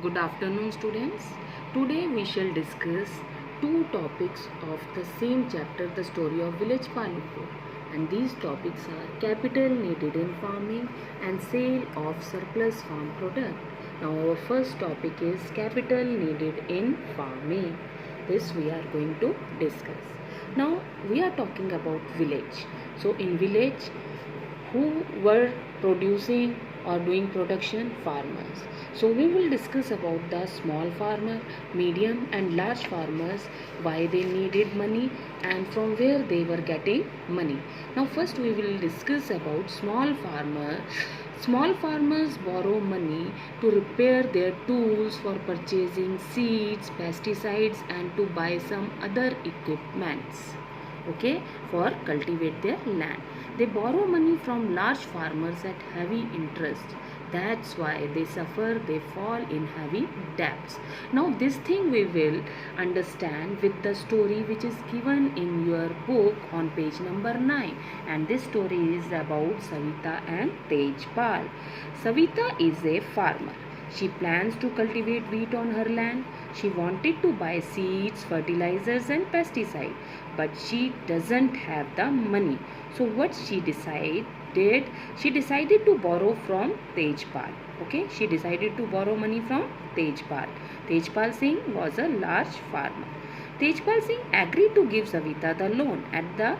Good afternoon, students. Today we shall discuss two topics of the same chapter, the story of village Palipur. And these topics are capital needed in farming and sale of surplus farm product. Now our first topic is capital needed in farming. This we are going to discuss. Now we are talking about village. So in village, who were producing or doing production? Farmers. So we will discuss about the small farmer, medium and large farmers, why they needed money and from where they were getting money. Now first we will discuss about small farmer. Small farmers borrow money to repair their tools, for purchasing seeds, pesticides and to buy some other equipments, okay, for cultivate their land. They borrow money from large farmers at heavy interest. That's why they suffer, they fall in heavy debts. Now this thing we will understand with the story which is given in your book on page number 9, and this story is about Savita and Tejpal. Savita is a farmer. She plans to cultivate wheat on her land. She wanted to buy seeds, fertilizers and pesticides, but she doesn't have the money. So what she decided? She decided to borrow from Tejpal. Okay, she decided to borrow money from Tejpal. Tejpal Singh was a large farmer. Tejpal Singh agreed to give Savita the loan at the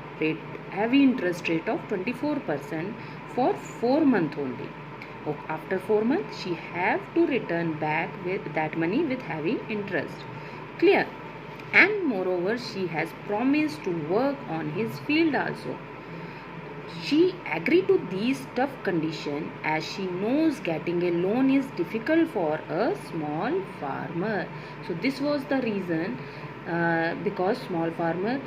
heavy interest rate of 24% for 4 months only. After 4 months, she have to return back with that money with heavy interest. Clear? And moreover, she has promised to work on his field also. She agreed to these tough conditions as she knows getting a loan is difficult for a small farmer. So this was the reason, because small farmer,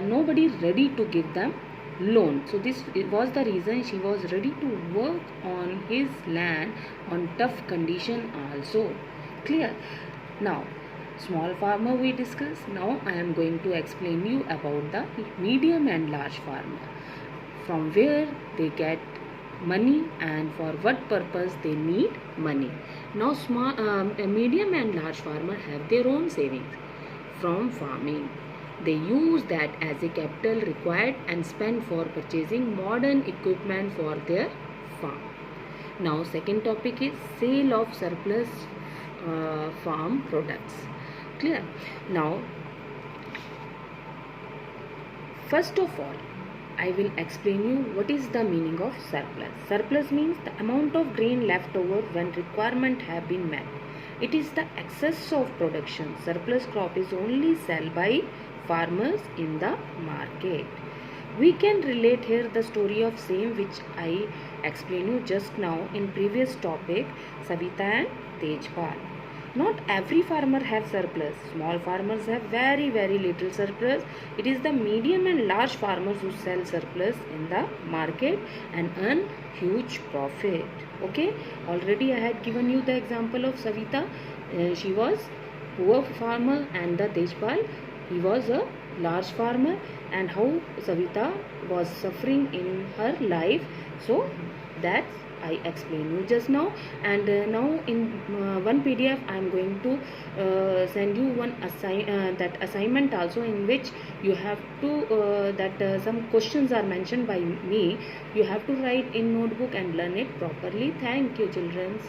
nobody ready to give them loan. So this was the reason she was ready to work on his land on tough condition also. Clear? Now small farmer we discuss. Now I am going to explain you about the medium and large farmer, from where they get money and for what purpose they need money. Now medium and large farmer have their own savings from farming. They use that as a capital required and spend for purchasing modern equipment for their farm. Now second topic is sale of surplus farm products. Clear? Now first of all, I will explain you what is the meaning of surplus. Surplus means the amount of grain left over when requirement have been met. It is the excess of production. Surplus crop is only sold by farmers in the market. We can relate here the story of same which I explained you just now in previous topic, Savita and Tejpal. Not every farmer have surplus. Small farmers have very little surplus. It is the medium and large farmers who sell surplus in the market and earn huge profit. Okay, already I had given you the example of Savita. She was poor farmer, and the Tejpal, he was a large farmer, and how Savita was suffering in her life. So that's I explained you just now. And now in one PDF I am going to send you one that assignment also, in which you have to some questions are mentioned by me. You have to write in notebook and learn it properly. Thank you, children.